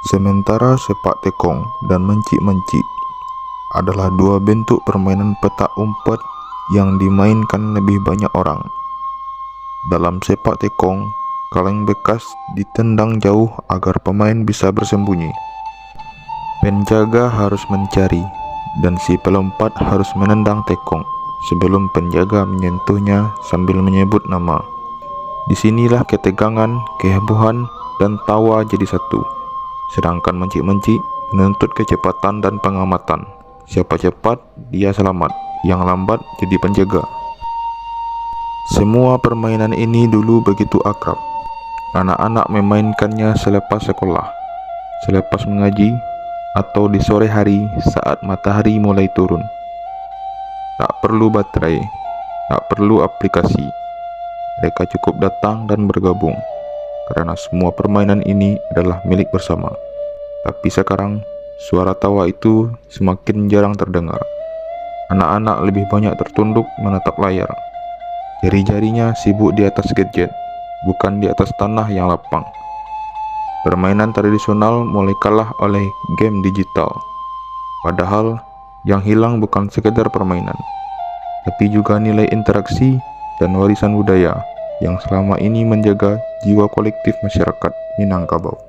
Sementara sepak tekong dan mencik-mencik adalah dua bentuk permainan petak umpet yang dimainkan lebih banyak orang. Dalam sepak tekong, kaleng bekas ditendang jauh agar pemain bisa bersembunyi. Penjaga harus mencari, dan si pelompat harus menendang tekong sebelum penjaga menyentuhnya sambil menyebut nama. Disinilah ketegangan, kehebohan, dan tawa jadi satu. Sedangkan mencik-mencik menuntut kecepatan dan pengamatan. Siapa cepat, dia selamat. Yang lambat jadi penjaga. Semua permainan ini dulu begitu akrab. Anak-anak memainkannya selepas sekolah, selepas mengaji, atau di sore hari saat matahari mulai turun. Tak perlu baterai, tak perlu aplikasi. Mereka cukup datang dan bergabung, karena semua permainan ini adalah milik bersama. Tapi sekarang, suara tawa itu semakin jarang terdengar. Anak-anak lebih banyak tertunduk menatap layar. Jari-jarinya sibuk di atas gadget, bukan di atas tanah yang lapang. Permainan tradisional mulai kalah oleh game digital. Padahal, yang hilang bukan sekedar permainan, tapi juga nilai interaksi dan warisan budaya yang selama ini menjaga jiwa kolektif masyarakat Minangkabau.